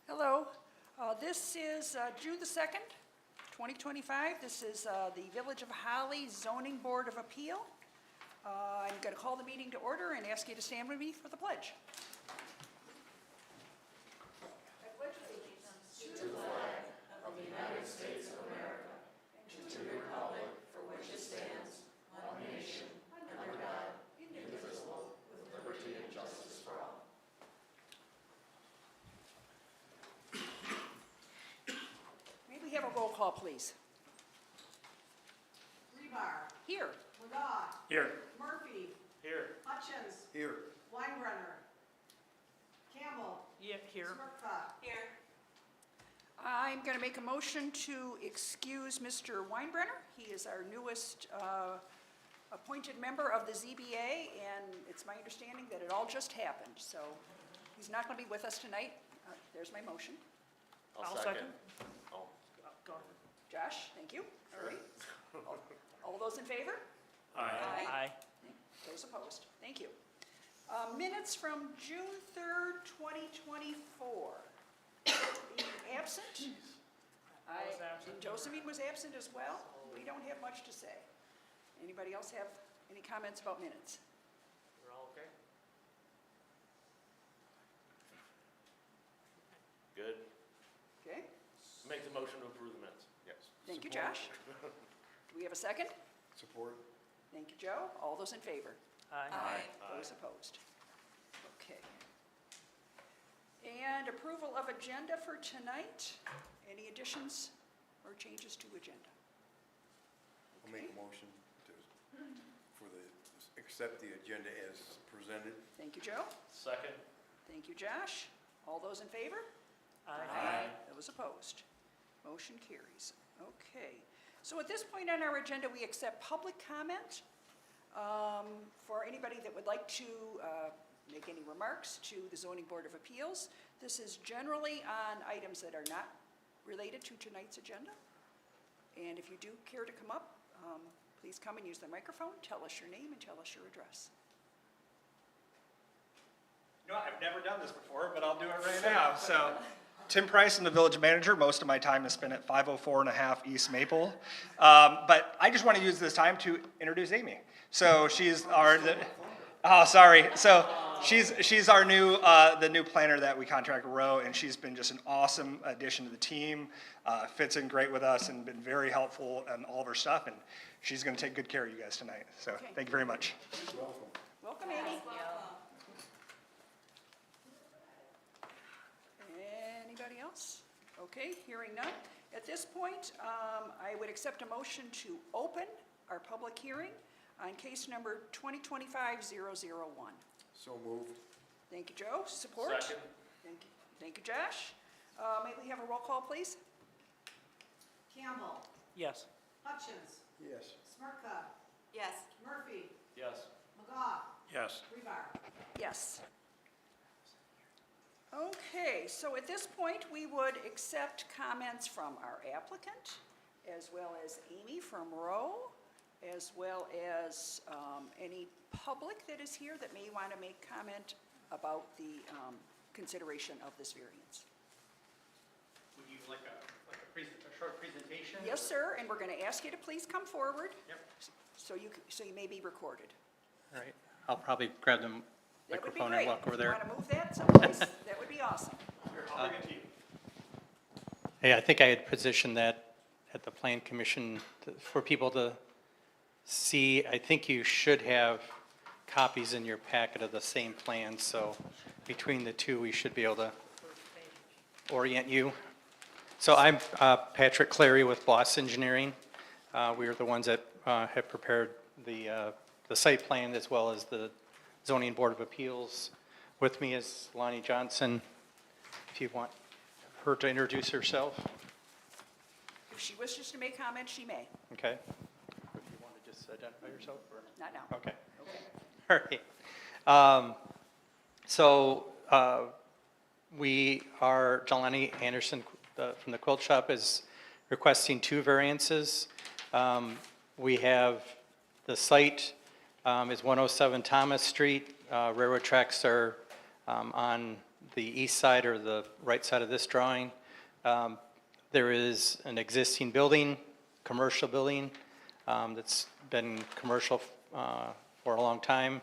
Hello. This is June the 2nd, 2025. This is the Village of Holly Zoning Board of Appeal. I'm going to call the meeting to order and ask you to stand with me for the pledge. I pledge allegiance to the flag of the United States of America and to the republic for which it stands, one nation, under God, indivisible, with liberty and justice for all. May we have a roll call, please? Rebar. Here. McGaw. Here. Murphy. Here. Hutchins. Here. Weinbrenner. Campbell. Yeah, here. Smirka. Here. I'm going to make a motion to excuse Mr. Weinbrenner. He is our newest appointed member of the ZBA, and it's my understanding that it all just happened, so he's not going to be with us tonight. There's my motion. I'll second. Oh, go ahead. Josh, thank you. All right. All those in favor? Aye. Those opposed? Thank you. Minutes from June 3rd, 2024. Being absent? I was absent. And Josephine was absent as well. We don't have much to say. Anybody else have any comments about minutes? We're all okay? Good. Okay, Make the motion to approve the minutes. Yes. thank you, Josh. Do we have a second? Support. Thank you, Joe. All those in favor? Aye. Those opposed? Okay. And approval of agenda for tonight. Any additions or changes to agenda? I'll make a motion accept the agenda as presented. Thank you, Joe. Second. Thank you, Josh. All those in favor? Aye. Those opposed? Motion carries. Okay. So at this point on our agenda, we accept public comment for anybody that would like to make any remarks to the Zoning Board of Appeals. This is generally on items that are not related to tonight's agenda. And if you do care to come up, please come and use the microphone, tell us your name and tell us your address. You know, I've never done this before, but I'll do it right now. So, Tim Price, I'm the village manager. Most of my time is spent at 504 and a half East Maple. But I just want to use this time to introduce Amy. So she's our, So she's our new, the new planner that we contract Row, and she's been just an awesome addition to the team. Fits in great with us and been very helpful in all of her stuff. And she's going to take good care of you guys tonight. So Okay. Thank you very much. Welcome, Amy. Anybody else? Okay, hearing none. At this point, I would accept a motion to open our public hearing on case number 2025-001. So moved. Thank you, Joe. Support? Second. Thank you, Josh. May we have a roll call, please? Campbell. Yes. Hutchins. Yes. Smirka. Yes. Murphy. Yes. McGaw. Yes. Rebar. Yes. Okay, so at this point, we would accept comments from our applicant, as well as Amy from Row, as well as any public that is here that may want to make comment about the consideration of this variance. Would you like a short presentation? Yes, sir, and we're going to ask you to please come forward. Yep. So you may be recorded. All right, I'll probably grab the That would be microphone great. and walk over there. If you want to move that someplace, that would be awesome. Here, I'll bring it to you. Hey, I think I had positioned that at the Plan Commission for people to see. I think you should have copies in your packet of the same plan, so between the two, we should be able to orient you. So I'm Patrick Clary with Bloss Engineering. We are the ones that have prepared the site plan as well as the Zoning Board of Appeals. With me is Lonnie Johnson. If you want her to introduce herself, If she wishes to make comments, she may. okay? If you want to just identify yourself, or? Not now. Okay. Okay. All right. So we are, Jelani Anderson from the Quilt Shop is requesting two variances. We have the site is 107 Thomas Street. Railroad tracks are on the east side or the right side of this drawing, there is an existing building, commercial building, that's been commercial for a long time.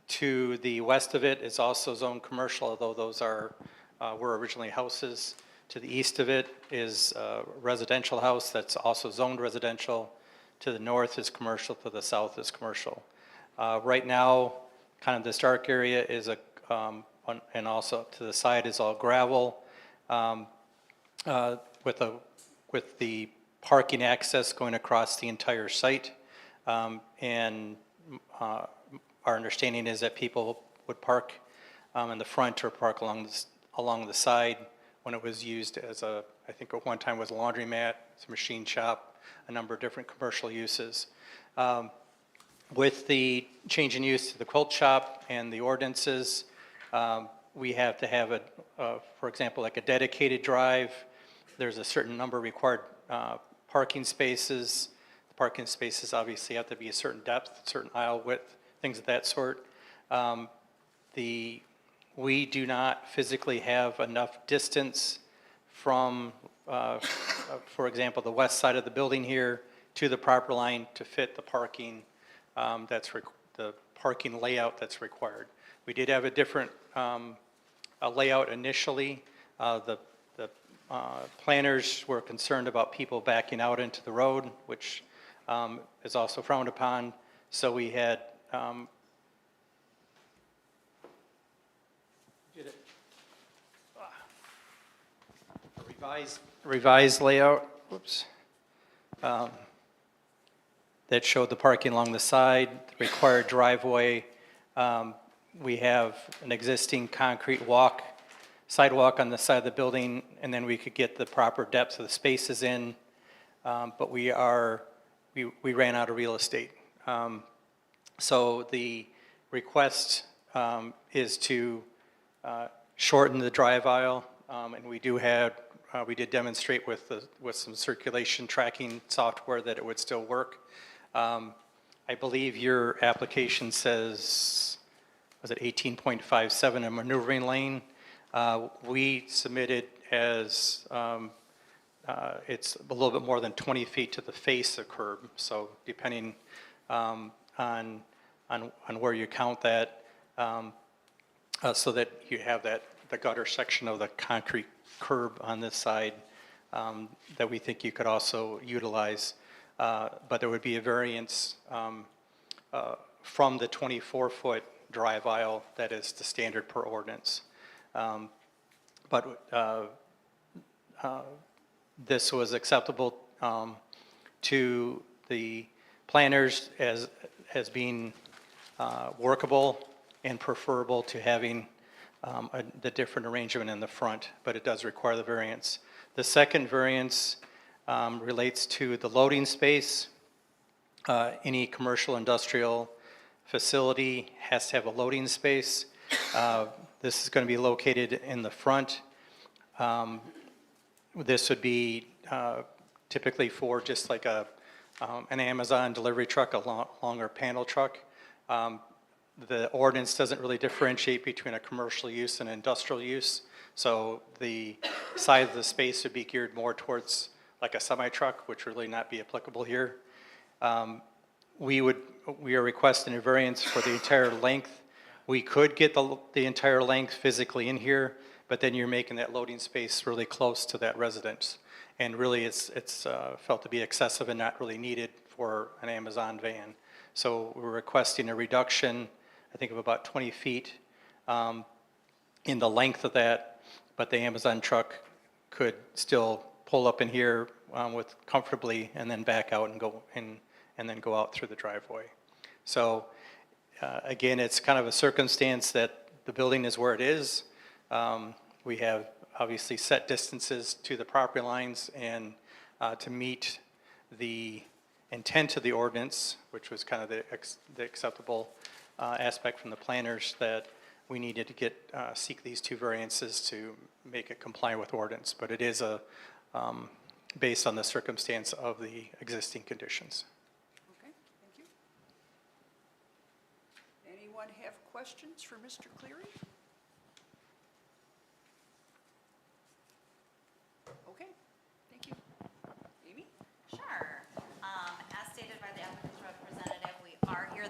To the west of it is also zoned commercial, although those were originally houses. To the east of it is a residential house that's also zoned residential. To the north is commercial, to the south is commercial. Right now, kind of this dark area is and also to the side is all gravel, with the parking access going across the entire site. And our understanding is that people would park in the front or park along the side when it was used as I think at one time was a laundromat, it's a machine shop, a number of different commercial uses. With the change in use to the quilt shop and the ordinances, we have to have for example, like a dedicated drive. There's a certain number of required parking spaces. The parking spaces obviously have to be a certain depth, certain aisle width, things of that sort. We do not physically have enough distance from, for example, the west side of the building here to the property line to fit the parking the parking layout that's required. We did have a different layout initially. The planners were concerned about people backing out into the road, which is also frowned upon. So we had revised layout, whoops, that showed the parking along the side, the required driveway. We have an existing concrete sidewalk on the side of the building, and then we could get the proper depth of the spaces in, but we ran out of real estate. So the request is to shorten the drive aisle, and we did demonstrate with some circulation tracking software that it would still work. I believe your application says, was it 18.57, a maneuvering lane? We submitted as it's a little bit more than 20 feet to the face of curb. So depending on where you count that, so that you have the gutter section of the concrete curb on this side that we think you could also utilize. But there would be a variance from the 24-foot drive aisle that is the standard per ordinance. But this was acceptable to the planners as being workable and preferable to having the different arrangement in the front, but it does require the variance. The second variance relates to the loading space. Any commercial industrial facility has to have a loading space. This is going to be located in the front. This would be typically for just like an Amazon delivery truck, a longer panel truck. The ordinance doesn't really differentiate between a commercial use and industrial use. So the size of the space would be geared more towards like a semi-truck, which would really not be applicable here. We are requesting a variance for the entire length. We could get the entire length physically in here, but then you're making that loading space really close to that residence. And really it's felt to be excessive and not really needed for an Amazon van. So we're requesting a reduction, I think of about 20 feet in the length of that, but the Amazon truck could still pull up in here with comfortably and then back out and go in and then go out through the driveway. So again, it's kind of a circumstance that the building is where it is. We have obviously set distances to the property lines, and to meet the intent of the ordinance, which was kind of the acceptable aspect from the planners, that we needed to seek these two variances to make it comply with ordinance. But it is based on the circumstance of the existing conditions. Okay, thank you. Anyone have questions for Mr. Cleary?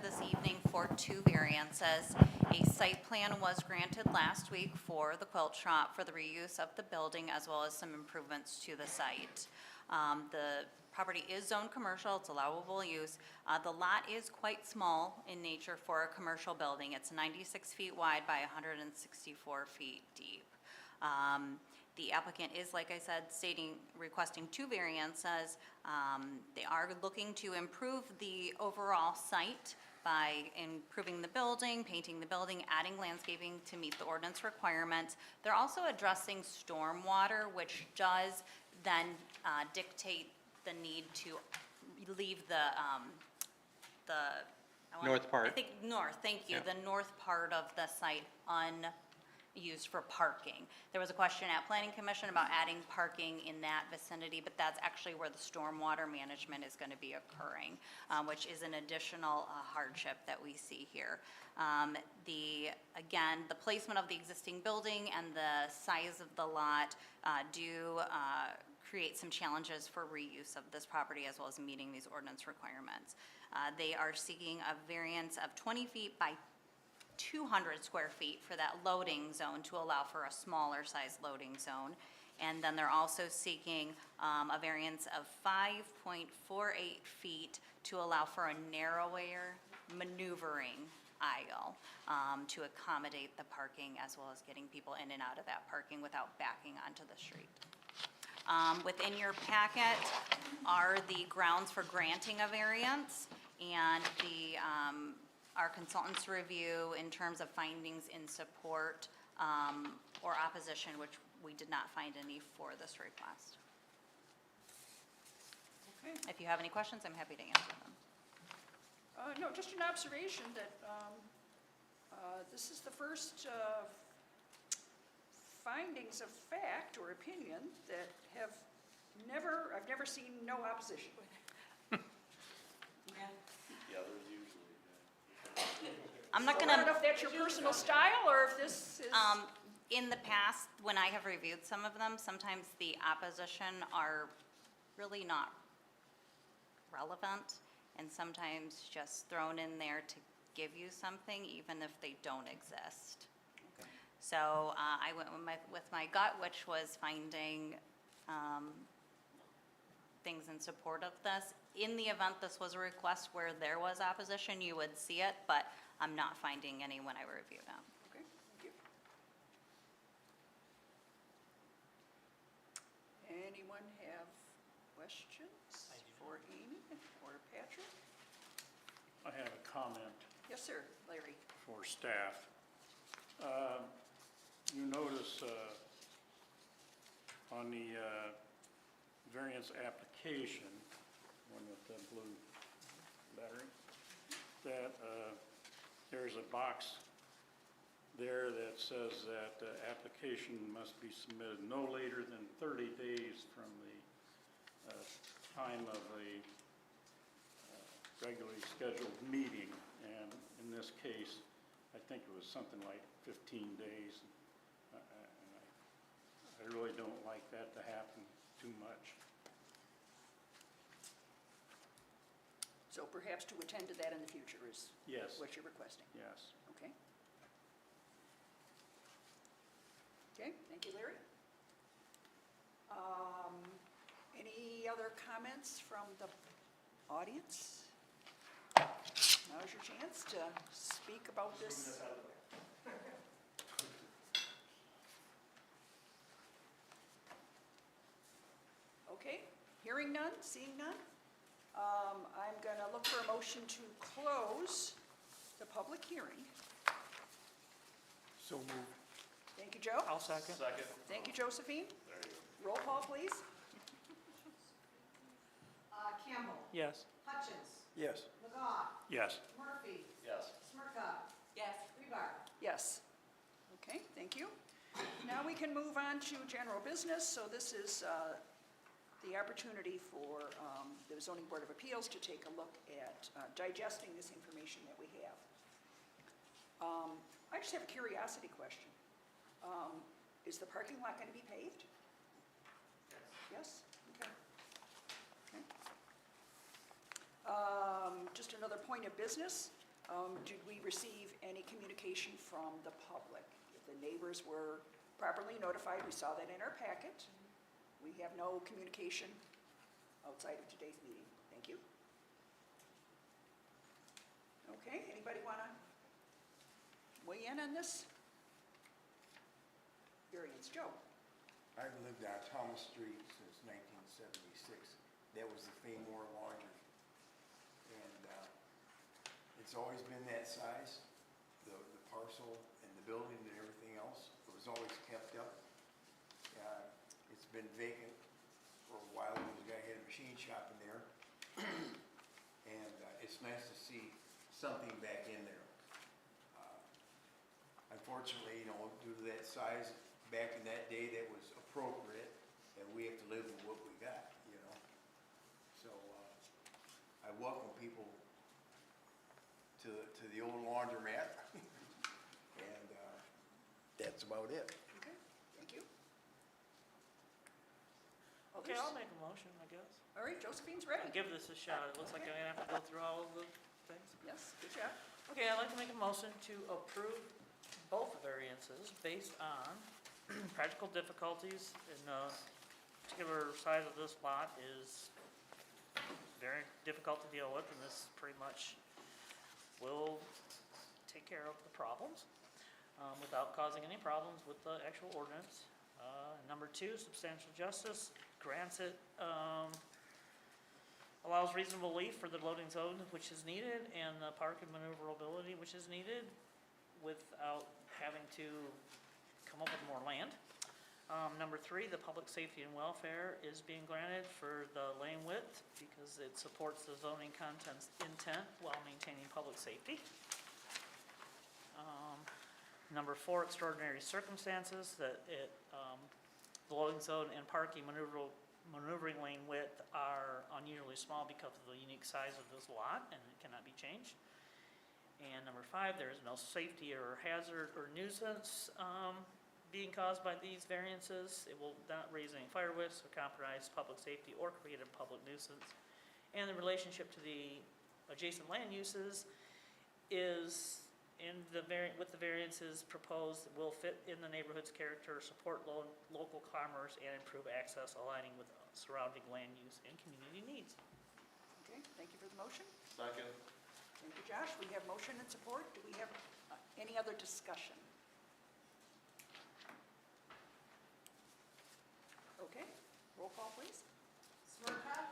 this evening for 2 variances. A site plan was granted last week for the quilt shop for the reuse of the building as well as some improvements to the site. The property is zoned commercial, it's allowable use. The lot is quite small in nature for a commercial building. It's 96 feet wide by 164 feet deep. The applicant is, like I said, requesting 2 variances. They are looking to improve the overall site by improving the building, painting the building, adding landscaping to meet the ordinance requirements. They're also addressing stormwater, which does then dictate the need to leave North part. I think north, thank you, Yeah. the north part of the site unused for parking. There was a question at Planning Commission about adding parking in that vicinity, but that's actually where the stormwater management is gonna be occurring, which is an additional hardship that we see here. Again, the placement of the existing building and the size of the lot do create some challenges for reuse of this property as well as meeting these ordinance requirements. They are seeking a variance of 20 feet by 200 square feet for that loading zone to allow for a smaller size loading zone. And then they're also seeking a variance of 5.48 feet to allow for a narrower maneuvering aisle to accommodate the parking as well as getting people in and out of that parking without backing onto the street. Within your packet are the grounds for granting a variance and our consultant's review in terms of findings in support or opposition, which we did not find any for this request. Okay. If you have any questions, I'm happy to answer them. No, just an observation that this is the first findings of fact or opinion that I've never seen no opposition. I'm not So I gonna. don't know if that's your personal style or if this is. In the past, when I have reviewed some of them, sometimes the opposition are really not relevant and sometimes just thrown in there to give you something, even if they don't exist. Okay. So I went with my gut, which was finding things in support of this. In the event this was a request where there was opposition, you would see it, but I'm not finding any when I reviewed them. Okay, thank you. Anyone have questions for Amy or Patrick? I have a comment Yes, sir, Larry. for staff. You notice on the variance application, one with the blue lettering, that there's a box there that says that the application must be submitted no later than 30 days from the time of the regularly scheduled meeting. And in this case, I think it was something like 15 days. I really don't like that to happen too much. So perhaps to attend to that in the future is Yes, what you're requesting. yes. Okay. Okay, thank you, Larry. Any other comments from the audience? Now's your chance to speak about this. Okay, hearing none, seeing none. I'm going to look for a motion to close the public hearing. So moved. Thank you, Joe. I'll second. Second. Thank you, Josephine. Roll call, please. Campbell. Yes. Hutchins. Yes. McGaugh. Yes. Murphy. Yes. Smirka. Yes. Rebar. Yes. Okay, thank you. Now we can move on to general business. So this is the opportunity for the Zoning Board of Appeals to take a look at digesting this information that we have. I just have a curiosity question. Is the parking lot going to be paved? Yes? Okay. Okay. Just another point of business. Did we receive any communication from the public? If the neighbors were properly notified, we saw that in our packet. We have no communication outside of today's meeting. Thank you. Okay, anybody want to weigh in on this? Variance, Joe? I've lived on Thomas Street since 1976. That was the Famore Laundry. And it's always been that size, the parcel and the building and everything else. It was always kept up. It's been vacant for a while. There was a guy who had a machine shop in there. And it's nice to see something back in there. Unfortunately, due to that size, back in that day, that was appropriate, and we have to live with what we got, So I welcome people to the old laundromat, and that's about it. Okay, thank you. Okay, Others? I'll make a motion, I guess. All right, Josephine's ready. I'll give this a shot. It looks like I'm gonna have to go through all of the things. Yes, good job. Okay, I'd like to make a motion to approve both variances based on practical difficulties in the particular size of this lot is very difficult to deal with, and this pretty much will take care of the problems without causing any problems with the actual ordinance. Number two, substantial justice grants it, allows reasonable relief for the loading zone which is needed and the park and maneuverability which is needed without having to come up with more land. Number three, the public safety and welfare is being granted for the lane width because it supports the zoning content's intent while maintaining public safety. Number four, extraordinary circumstances that the loading zone and parking maneuvering lane width are unusually small because of the unique size of this lot and it cannot be changed. And number five, there is no safety or hazard or nuisance being caused by these variances. It will not raise any fire risks or compromise public safety or create a public nuisance. And the relationship to the adjacent land uses is with the variances proposed will fit in the neighborhood's character, support local commerce, and improve access, aligning with surrounding land use and community needs. Okay, thank you for the motion. Second. Thank you, Josh. We have motion and support. Do we have any other discussion? Okay, roll call, please. Smirka?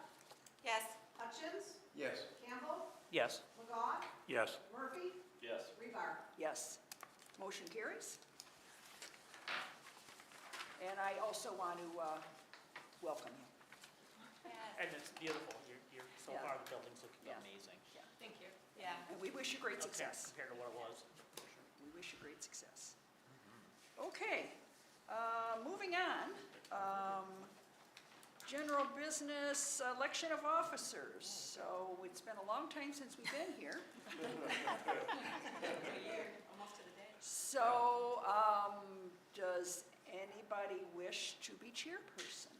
Yes. Hutchins? Yes. Campbell? Yes. McGaw? Yes. Murphy? Yes. Rebar? Yes. Motion carries. And I also want to welcome you. And it's beautiful. You're so Yeah. far the building's looking Yeah. amazing. Thank you. Yeah. And we wish you great Compared success. compared to what it was. We wish you great success. Okay, moving on. General business, election of officers. So it's been a long time since we've been here. Almost to the day. So, does anybody wish to be chairperson?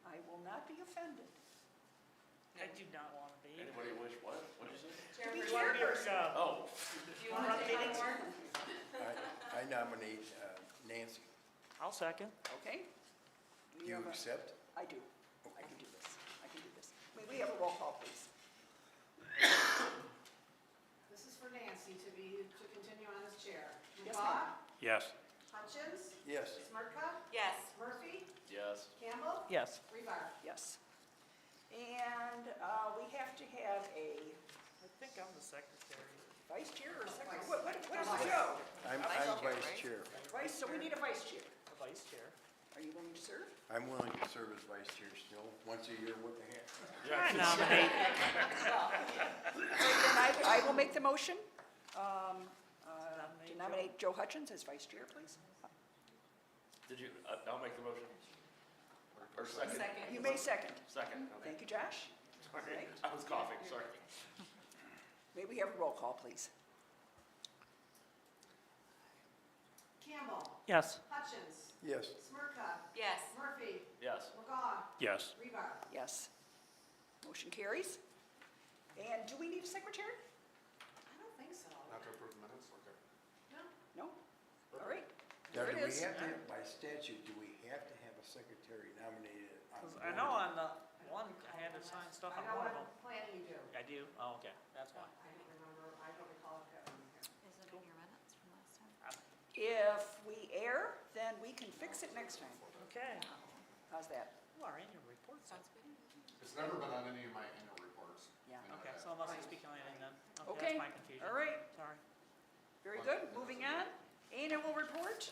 I will not be offended. I do not want to be. Anybody wish what? What'd you say? To be You wanna be our, chairperson. Oh. Do you want to take on more? I nominate Nancy. I'll second. Okay? Do We you have a- accept? I do. I can do this. I can do this. May we have a roll call, please? This is for Nancy to continue on as chair. Yes, McGaw? ma'am. Yes. Hutchins? Yes. Smirka? Yes. Murphy? Yes. Campbell? Yes. Rebar? Yes. And we have to have a I think I'm the secretary. vice chair or secretary? What is Joe? I'm vice chair. Vice, so we need a vice chair. The vice chair. Are you willing to serve? I'm willing to serve as vice chair still, once a year, what the heck? I nominate. Then I will make the motion to nominate Joe Hutchins as vice chair, please. Did you, I'll make the motion. Or second? You may second. Second, okay. Thank you, Josh. Sorry, Right. I was coughing, sorry. May we have a roll call, please? Campbell? Yes. Hutchins? Yes. Smirka? Yes. Murphy? Yes. McGaw? Yes. Rebar? Yes. Motion carries. And do we need a secretary? I don't think Not to approve the minutes, okay. No? All right, Now, there do it we is. have to, by statute, do we have to have a secretary nominated on 'Cause the I board? know on the one, I had to sign stuff I on know one what of them. plan you do. I do? Oh, okay, that's why. I don't remember, I don't recall if that was in here. Is it in your minutes from last time? If we err, then we can fix it next time. Okay. How's that? You are in your report. Sounds good. It's never been on any of my annual reports. Yeah. I know Okay, that. so I must be speaking on anything then. Okay, That's my confusion. all right, Sorry. very good. Moving on. Annual report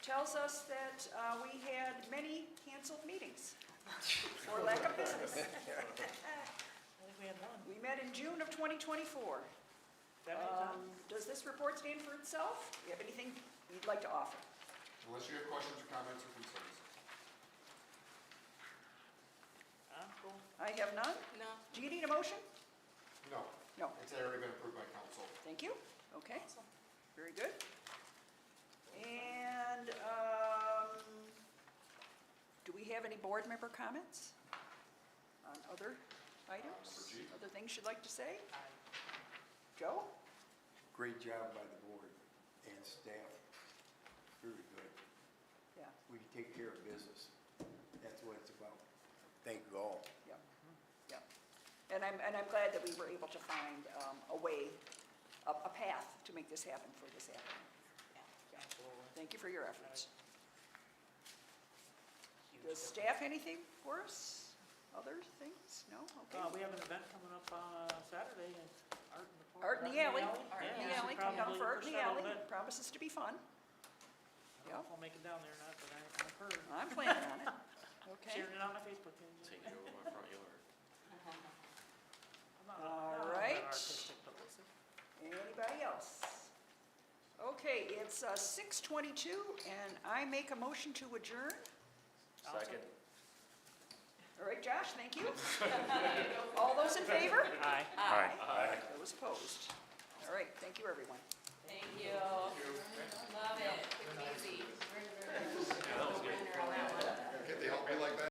tells us that we had many canceled meetings for lack of business. I think we had one. We met in June of 2024. That many times? Does this report stand for itself? Do you have anything you'd like to offer? Unless you have questions or comments or concerns. Cool. I have none. No. Do you need a motion? No. No. It's already been approved by council. Thank you. Okay, very good. And do we have any board member comments on other items? Number G. Other things you'd like to say? Joe? Great job by the board and staff. Very good. Yeah, We can take care of business. That's what it's about. Thank you all. yeah, yeah. And I'm glad that we were able to find a way, a path to make this happen for this afternoon. Yeah. Absolutely. Thank you for your efforts. Does staff anything for us? Other things? No? Okay. We have an event coming up on Saturday, Art in the Park. Art in the Alley. Art Art in the Yeah, Alley, so come down probably for Art in push the that a Alley. little bit. Promises to be fun. I don't know if I'll make it down there or not, but I've heard. I'm planning on it. Okay. Sharing it on my Facebook page. Take you over my front yard. I'm not- All not right. that artistic, but we'll see. Anybody else? Okay, it's 6:22, and I make a motion to adjourn. Second. All right, Josh, thank you. All those in favor? Aye. Aye. Those opposed? All right, thank you, everyone. Thank you. Love it. Quick and easy. Can't they help me like that?